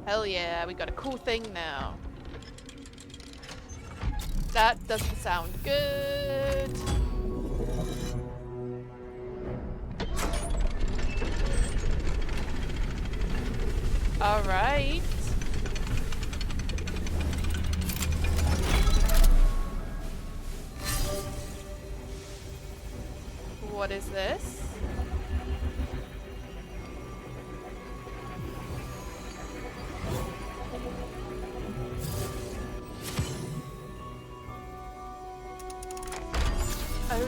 Hell yeah, we got a cool thing now. That doesn't sound good. All right. What is this? Oh,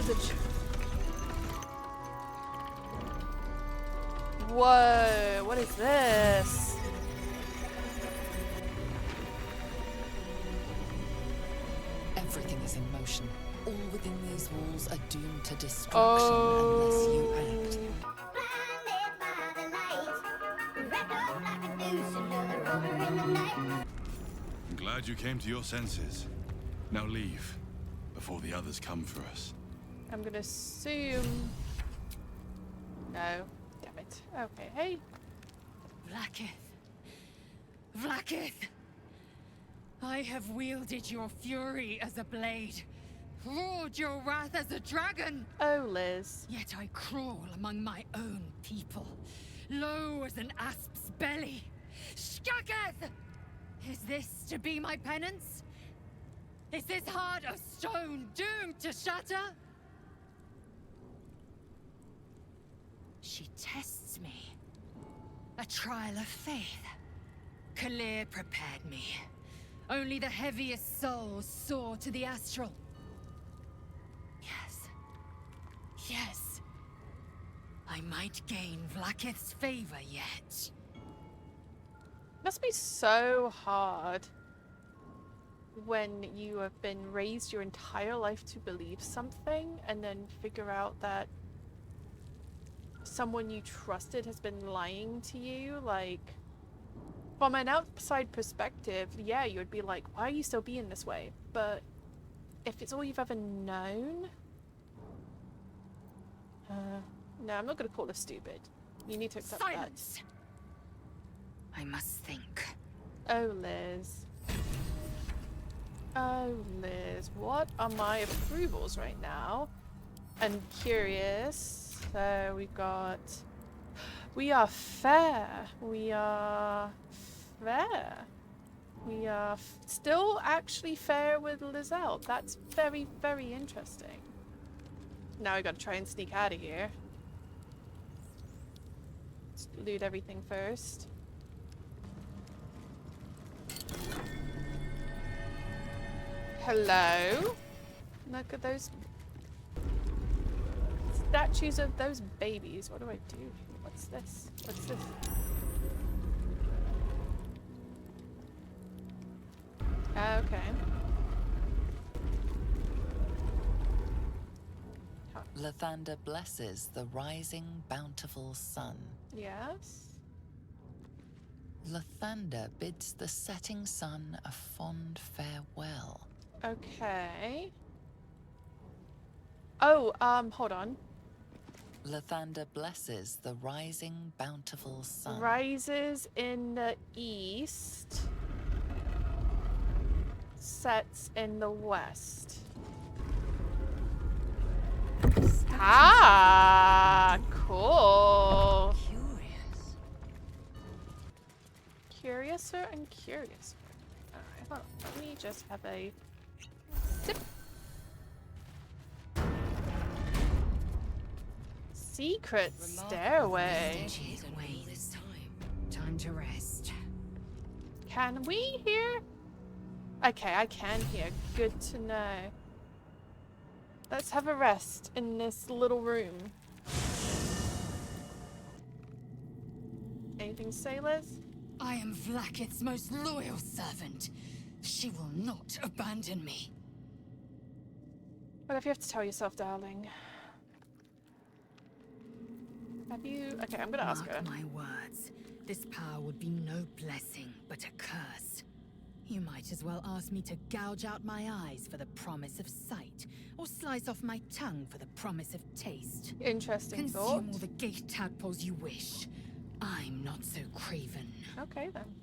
whoa, what is this? Everything is in motion. All within these walls are doomed to destruction unless you act. Blinded by the light, wrapped up like a noose, another rover in the night. I'm glad you came to your senses. Now leave, before the others come for us. I'm gonna assume... No. Damn it. Okay, hey. Vlaakith! I have wielded your fury as a blade, roared your wrath as a dragon. Oh, Liz. Yet I crawl among my own people, low as an asp's belly. Shkaketh! Is this to be my penance? Is this heart of stone doomed to shatter? She tests me. A trial of faith. Kalir prepared me. Only the heaviest souls soar to the astral. Yes. I might gain Vlaakith's favor yet. Must be so hard when you have been raised your entire life to believe something and then figure out that someone you trusted has been lying to you. Like, from an outside perspective, yeah, you would be like, why are you still being this way? But if it's all you've ever known... no, I'm not going to call this stupid. You need to accept Silence! I must think. that. Oh, Liz. Oh, Liz. What are my approvals right now? I'm curious. So we've got... We are fair. We are fair. We are still actually fair with Lizelle. That's very, very interesting. Now we gotta try and sneak out of here. Let's loot everything first. Hello? Look at those statues of those babies. What do I do? What's this? What's this? Okay. Lathander blesses the rising, bountiful sun. Yes. Lathander bids the setting sun a fond farewell. Okay. Oh, hold on. Lathander blesses the rising, bountiful sun. Rises in the east. Sets in the west. Ah, cool. Curiouser and curiouser. Alright, hold on. Let me just have a sip. Secret stairway. Away this time. Time to rest. Can we hear? Okay, I can hear. Good to know. Let's have a rest in this little room. Anything to say, Liz? I am Vlaakith's most loyal servant. She will not abandon me. Whatever you have to tell yourself, darling. Have you... Okay, I'm gonna ask her. Mark my words. This power would be no blessing, but a curse. You might as well ask me to gouge out my eyes for the promise of sight, or slice off my tongue for the promise of taste. Interesting thought. Consume all the gate tadpoles you wish. I'm not so craven. Okay, then.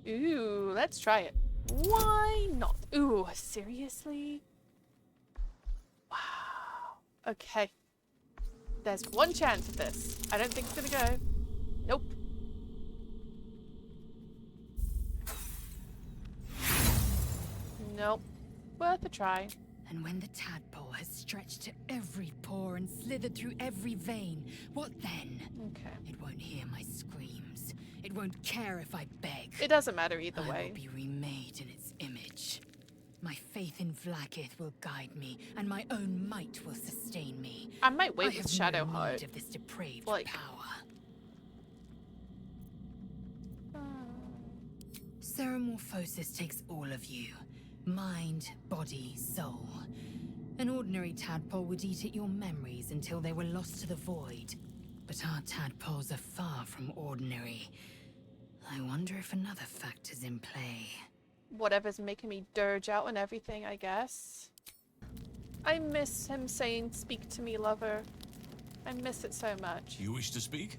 Ooh, let's try it. Why not? Ooh, seriously? Wow. Okay. There's one chance of this. I don't think it's gonna go. Nope. Nope. Worth a try. And when the tadpole has stretched to every pore and slithered through every vein, what then? Okay. It won't hear my screams. It won't care if I beg. It doesn't matter either I way. will be remade in its image. My faith in Vlaakith will guide me, and my own might will sustain me. I might wait I with have no Shadowheart. need of this depraved Like- power. Ceramorphosis takes all of you. Mind, body, soul. An ordinary tadpole would eat at your memories until they were lost to the void. But our tadpoles are far from ordinary. I wonder if another factor's in play. Whatever's making me dirge out and everything, I guess. I miss him saying, "Speak to me, lover." I miss it so much. You wish to speak?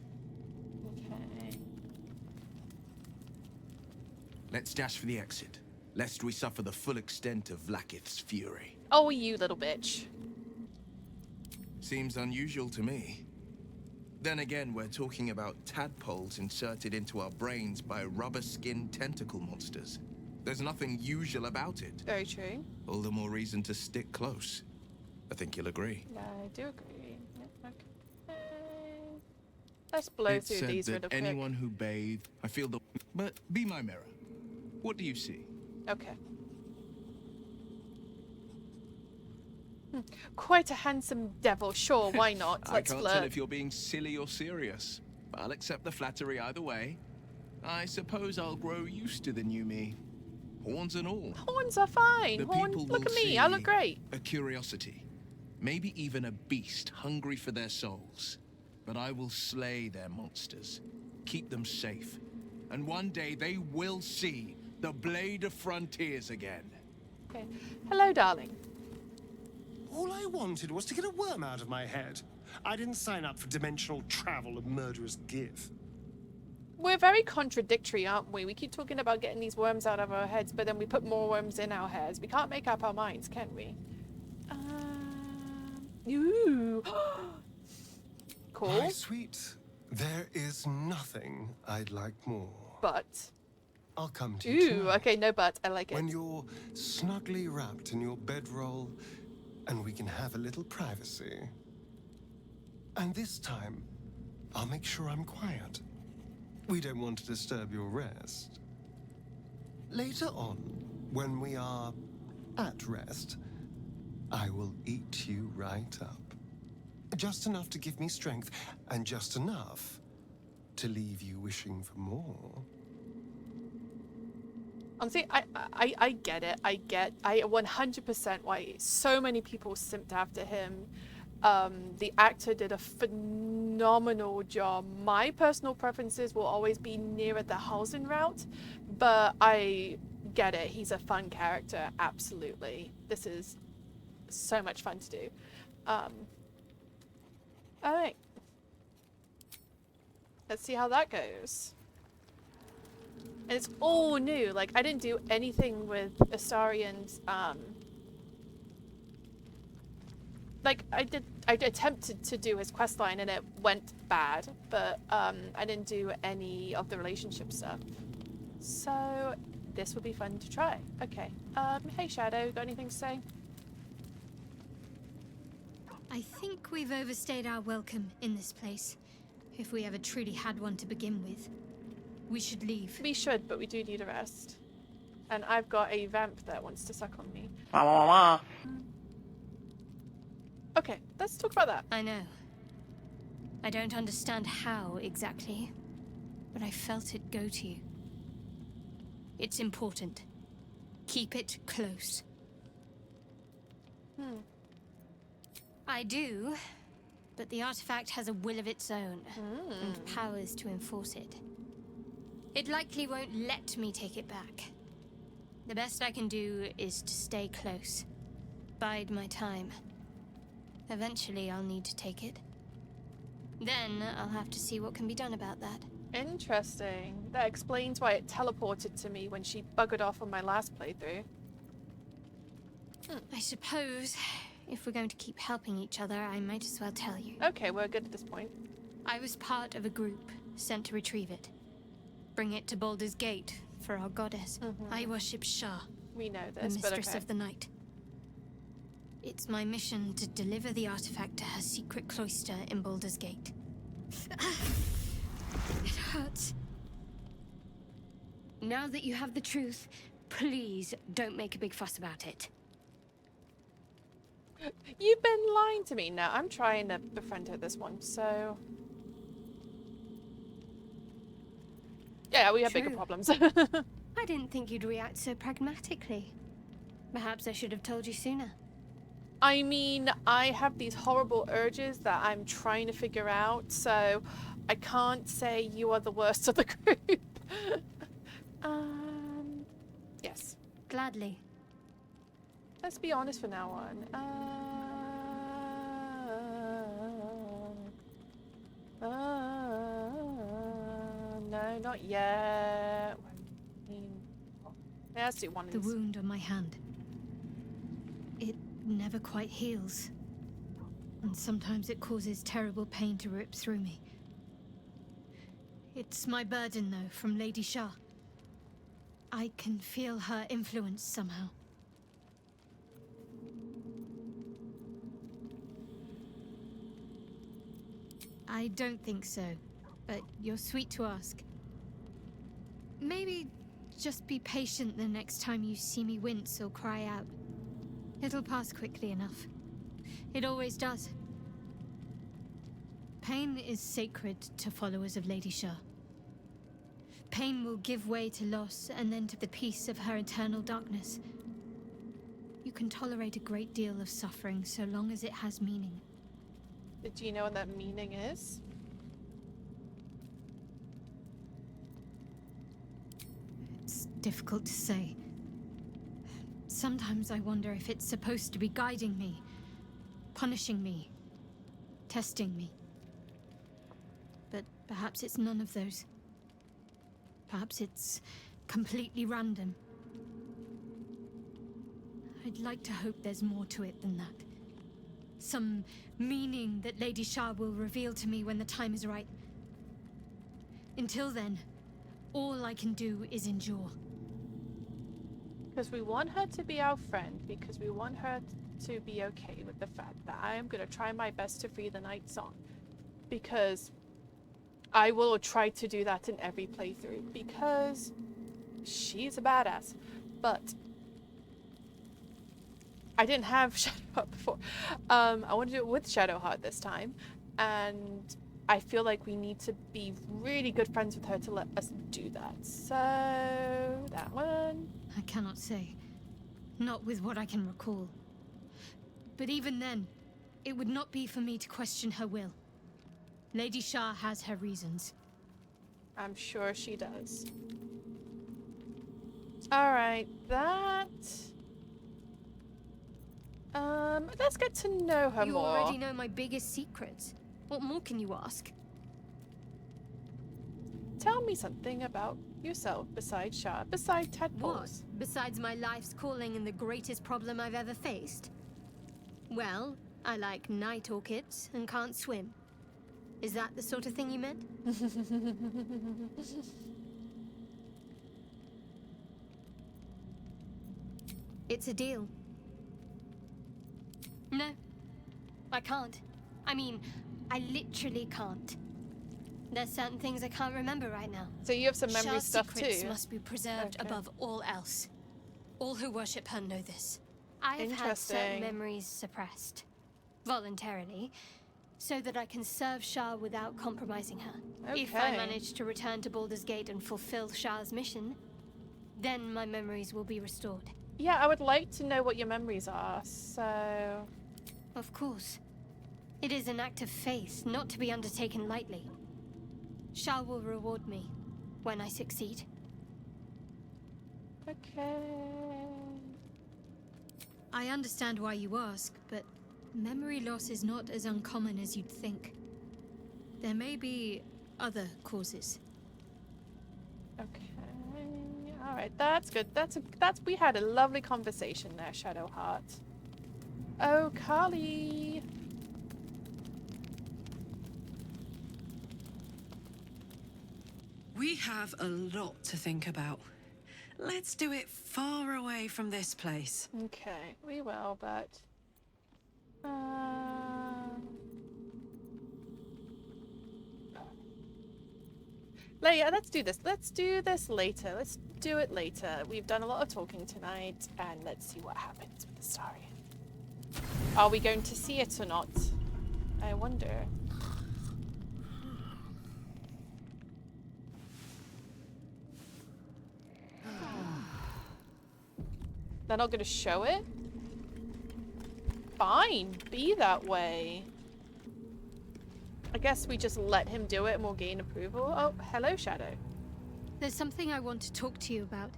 Okay. Let's dash for the exit, lest we suffer the full extent of Vlaakith's fury. Oh, you little bitch. Seems unusual to me. Then again, we're talking about tadpoles inserted into our brains by rubber-skinned tentacle monsters. There's nothing usual about it. Very true. All the more reason to stick close. I think you'll agree. Yeah, I do agree. Yep, okay. Let's blow It's through said these real that quick. anyone who bathed, I feel the... But be my mirror. What do you see? Okay. Quite a handsome devil. Sure, why not? I Let's can't flirt. tell if you're being silly or serious. I'll accept the flattery either way. I suppose I'll grow used to the new me. Horns and all. Horns are fine. The Horns, people look will at me. see I look great. A curiosity. Maybe even a beast hungry for their souls. But I will slay their monsters. Keep them safe. And one day they will see the Blade of Frontiers again. Okay. Hello, darling. All I wanted was to get a worm out of my head. I didn't sign up for dimensional travel and murderous give. We're very contradictory, aren't we? We keep talking about getting these worms out of our heads, but then we put more worms in our heads. We can't make up our minds, can we? Ooh. Cool. My sweet, there is nothing I'd like more. But. I'll come to you Ooh, tonight, okay, no but. I like it. when you're snugly wrapped in your bedroll and we can have a little privacy. And this time, I'll make sure I'm quiet. We don't want to disturb your rest. Later on, when we are at rest, I will eat you right up. Just enough to give me strength, and just enough to leave you wishing for more. Honestly, I get it. I 100% why so many people simped after him. The actor did a phenomenal job. My personal preferences will always be nearer the Halsin route, but I get it. He's a fun character, absolutely. This is so much fun to do. Alright. Let's see how that goes. And it's all new. Like, I didn't do anything with Asarian's, like, I attempted to do his questline and it went bad, but I didn't do any of the relationship stuff. So this would be fun to try. Okay. Hey Shadow, got anything to say? I think we've overstayed our welcome in this place, if we ever truly had one to begin with. We should leave. We should, but we do need a rest. And I've got a vamp that wants to suck on me. Okay, let's talk about that. I know. I don't understand how exactly, but I felt it go to you. It's important. Keep it close. I do, but the artifact has a will of its own, and powers to enforce it. It likely won't let me take it back. The best I can do is to stay close. Bide my time. Eventually I'll need to take it. Then I'll have to see what can be done about that. Interesting. That explains why it teleported to me when she buggered off on my last playthrough. I suppose if we're going to keep helping each other, I might as well tell you. Okay, we're good at this point. I was part of a group sent to retrieve it. Bring it to Baldur's Gate for our goddess. I worship Shah, We know the this, but mistress okay. of the night. It's my mission to deliver the artifact to her secret cloister in Baldur's Gate. It hurts. Now that you have the truth, please don't make a big fuss about it. You've been lying to me. Now I'm trying to befriend her this one, so yeah, we have bigger True. problems. I didn't think you'd react so pragmatically. Perhaps I should have told you sooner. I mean, I have these horrible urges that I'm trying to figure out, so I can't say you are the worst of the group. Yes. Gladly. Let's be honest for now on. No, not yet. Let's do one of The these. wound on my hand. It never quite heals. And sometimes it causes terrible pain to rip through me. It's my burden, though, from Lady Shah. I can feel her influence somehow. I don't think so, but you're sweet to ask. Maybe just be patient the next time you see me wince or cry out. It'll pass quickly enough. It always does. Pain is sacred to followers of Lady Shah. Pain will give way to loss and then to the peace of her eternal darkness. You can tolerate a great deal of suffering so long as it has meaning. Do you know what that meaning is? It's difficult to say. Sometimes I wonder if it's supposed to be guiding me, punishing me, testing me. But perhaps it's none of those. Perhaps it's completely random. I'd like to hope there's more to it than that. Some meaning that Lady Shah will reveal to me when the time is right. Until then, all I can do is endure. Because we want her to be our friend, because we want her to be okay with the fact that I am going to try my best to free the Night Song. Because I will try to do that in every playthrough, because she's a badass. But I didn't have Shadowheart before. I want to do it with Shadowheart this time, and I feel like we need to be really good friends with her to let us do that. So, that one. I cannot say. Not with what I can recall. But even then, it would not be for me to question her will. Lady Shah has her reasons. I'm sure she does. Alright, that... let's get to know her You more. already know my biggest secrets. What more can you ask? Tell me something about yourself besides Shah, besides What? tadpoles. Besides my life's calling and the greatest problem I've ever faced? Well, I like night orchids and can't swim. Is that the sort of thing you meant? It's a deal. No, I can't. I mean, I literally can't. There's certain things I can't remember right now. So you have some memory Shah's stuff secrets too. must be preserved Okay. above all else. All who worship her know this. I have had certain Interesting. memories suppressed, voluntarily, so that I can serve Shah without compromising her. If I Okay. manage to return to Baldur's Gate and fulfill Shah's mission, then my memories will be restored. Yeah, I would like to know what your memories are, so... Of course. It is an act of faith, not to be undertaken lightly. Shah will reward me when I succeed. Okay... I understand why you ask, but memory loss is not as uncommon as you'd think. There may be other causes. Okay. All right, that's good. That's we had a lovely conversation there, Shadowheart. Oh, Kali. We have a lot to think about. Let's do it far away from this place. Okay, we will, but yeah, let's do this. Let's do this later. Let's do it later. We've done a lot of talking tonight, and let's see what happens with the story. Are we going to see it or not? I wonder. They're not going to show it? Fine, be that way. I guess we just let him do it and we'll gain approval. Oh, hello, Shadow. There's something I want to talk to you about.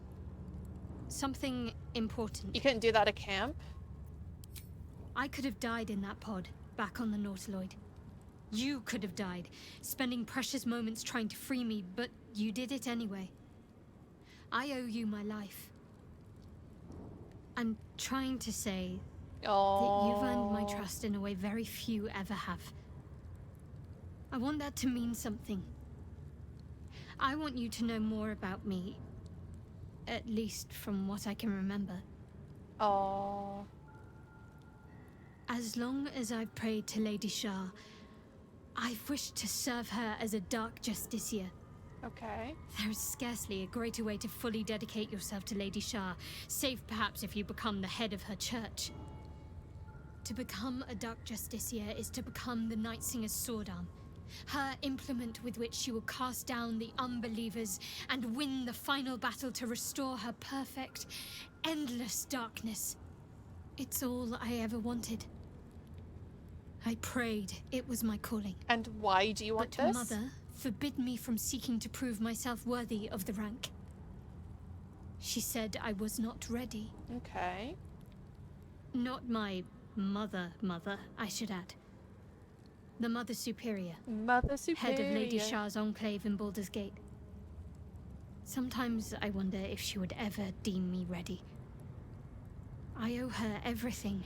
Something important. You couldn't do that at camp? I could have died in that pod, back on the Nautiloid. You could have died, spending precious moments trying to free me, but you did it anyway. I owe you my life. I'm trying to say that you've earned my trust in a way very few ever have. I want that to mean something. I want you to know more about me, at least from what I can remember. Oh. As long as I've prayed to Lady Shah, I've wished to serve her as a Dark Justiciar. Okay. There is scarcely a greater way to fully dedicate yourself to Lady Shah, save perhaps if you become the head of her church. To become a Dark Justiciar is to become the Night Singer's sword arm, her implement with which she will cast down the unbelievers and win the final battle to restore her perfect, endless darkness. It's all I ever wanted. I prayed it was my calling. And why do you want But this? Mother forbid me from seeking to prove myself worthy of the rank. She said I was not ready. Okay. Not my mother, I should add. The Mother Superior. Mother Superior. Head of Lady Shah's enclave in Baldur's Gate. Sometimes I wonder if she would ever deem me ready. I owe her everything,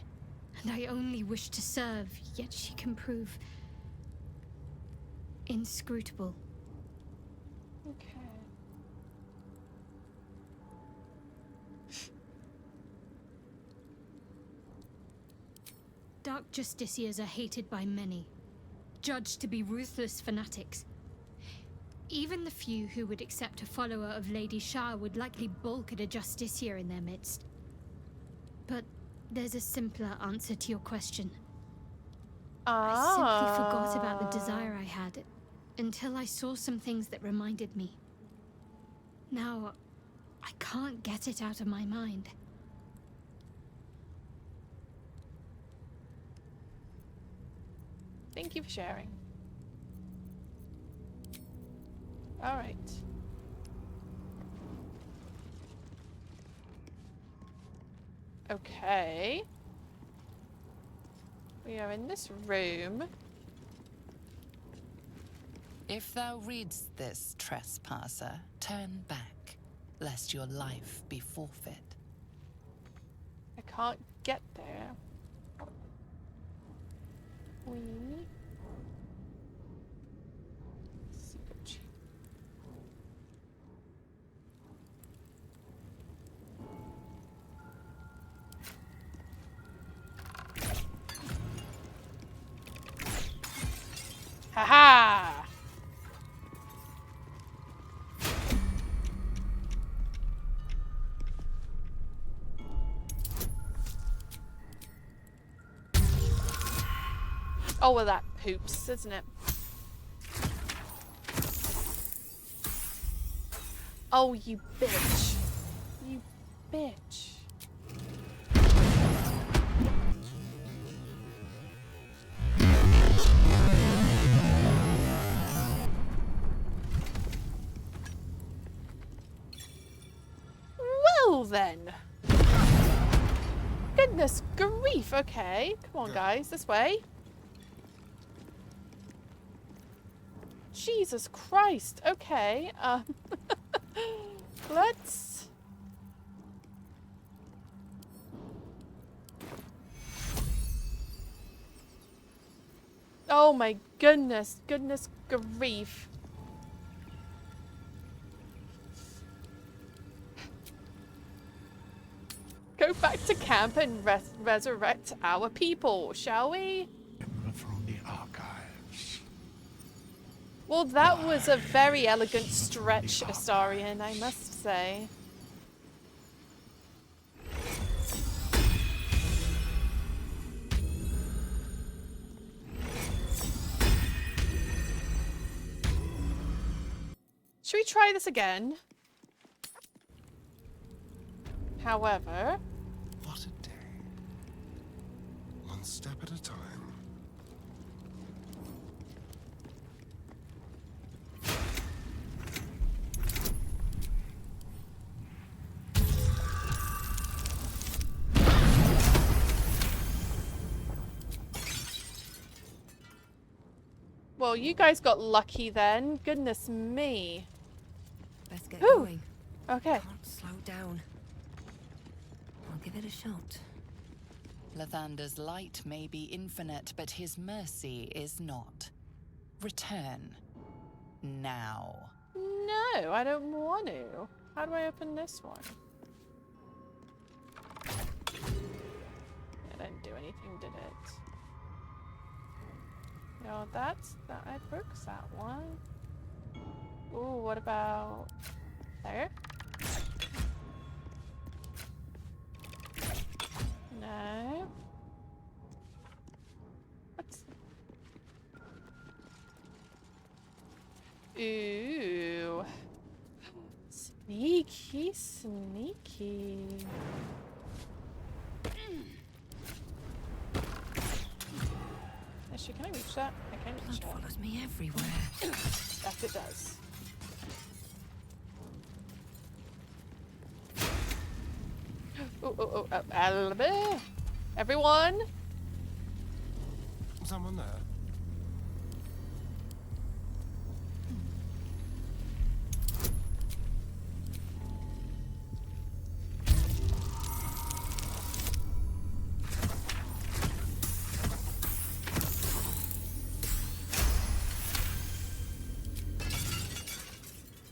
and I only wish to serve, yet she can prove inscrutable. Okay. Dark Justiciars are hated by many, judged to be ruthless fanatics. Even the few who would accept a follower of Lady Shah would likely balk at a Justiciar in their midst. But there's a simpler answer to your question. I simply forgot about the desire I had until I saw some things that reminded me. Now, I can't get it out of my mind. Thank you for sharing. All right. Okay. We are in this room. If thou readst this, trespasser, turn back, lest your life be forfeit. I can't get there. Secret chamber. Haha! Oh, well, that poops, isn't it? Oh, you bitch. You bitch. Well, then. Goodness grief. Okay. Come on, guys. This way. Jesus Christ. Okay. Let's... Oh my goodness. Goodness grief. Go back to camp and resurrect our people, shall we? From the archives. Well, that was a very elegant stretch, Astarion, I must say. Should we try this again? However... What a day. One step at a time. Well, you guys got lucky then. Goodness me. Let's get Ooh. going. Okay. Can't slow down. I'll give it a shot. Lathander's light may be infinite, but his mercy is not. Return. Now. No, I don't want to. How do I open this one? It didn't do anything, did it? No, that's that. I broke that one. Ooh, what about there? No. What's... Ooh. Sneaky, sneaky. Actually, can I reach that? I can reach Blood that. follows me everywhere. That it does. Oh, everyone! Someone there?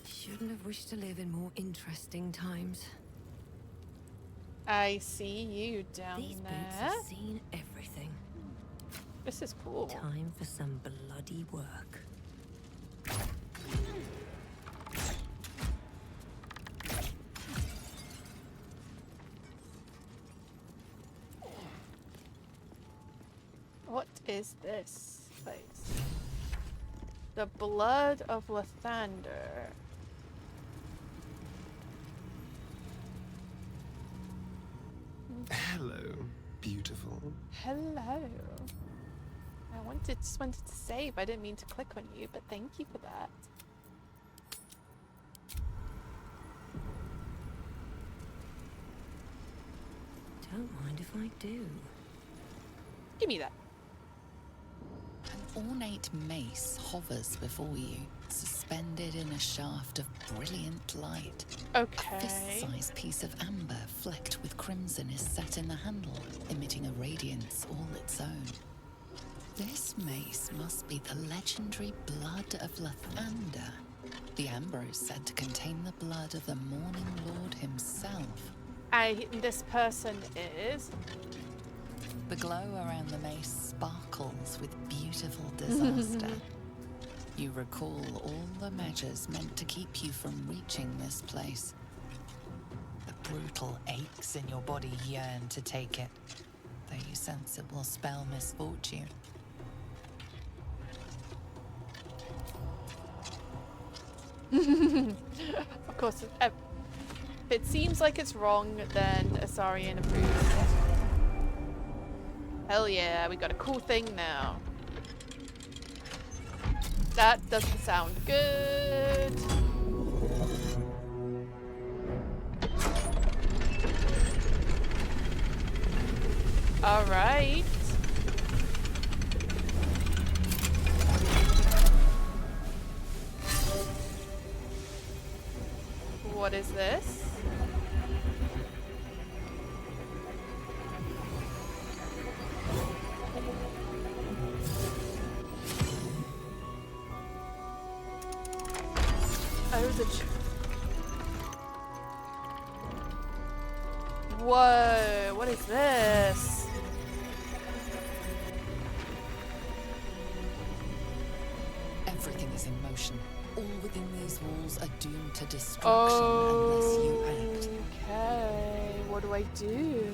Shouldn't have wished to live in more interesting times. I see you down These boots there. have seen everything. This is cool. Time for some bloody work. What is this place? The blood of Lathander. Hello, beautiful. Hello. Just wanted to save. I didn't mean to click on you, but thank you for that. Don't mind if I do. Give me that. An ornate mace hovers before you, suspended in a shaft of brilliant light. A Okay. fist-sized piece of amber flecked with crimson is set in the handle, emitting a radiance all its own. This mace must be the legendary blood of Lathander. The amber is said to contain the blood of the Morning Lord himself. This person is... The glow around the mace sparkles with beautiful disaster. You recall all the measures meant to keep you from reaching this place. The brutal aches in your body yearn to take it, though you sense it will spell misfortune. Of course, if it seems like it's wrong, then Astarion approves. Hell yeah, we got a cool thing now. That doesn't sound good. All right. What is this? Oh, whoa, what is this? Everything is in motion. All within these walls are doomed to destruction unless you act. Okay, what do I do?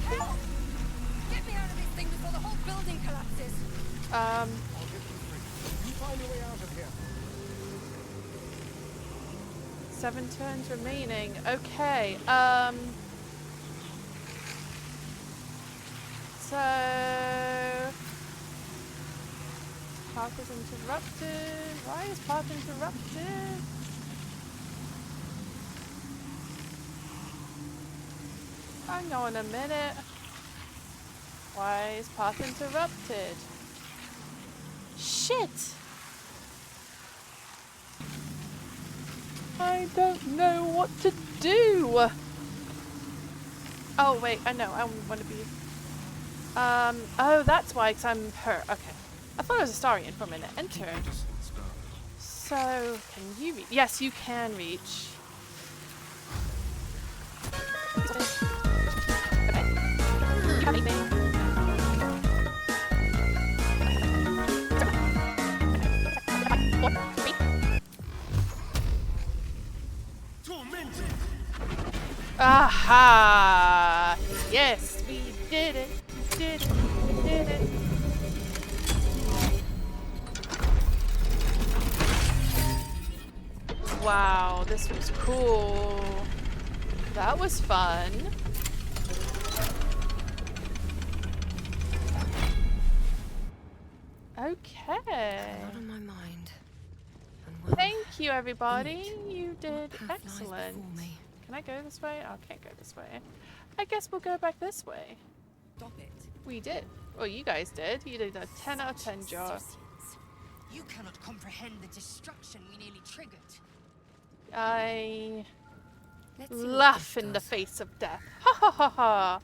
Help! Get me out of this thing before the whole building collapses. I'll get you free. You find a way out of here. 7 turns remaining. Okay, so path is interrupted. Why is path interrupted? Hang on a minute. Why is path interrupted? Shit! I don't know what to do. Oh wait, I know. I want to be. Oh, that's why. Cause I'm her. Okay. I thought I was a Starian for a minute. Enter. So, can you reach? Yes, you can reach. Okay. You have anything? Aha! Yes, we did it. We did it. We did it. Wow, this was cool. That was fun. Okay. A lot on my mind. And well, Thank you, everybody. You did what path lies excellent. before me? Can I go this way? Oh, I can't go this way. I guess we'll go back this way. Stop it. We did. Well, you guys did. You did a 10 out of 10 job. You cannot comprehend the destruction we nearly triggered. I Let's see what laugh this in the does. face of death. Ha ha ha ha.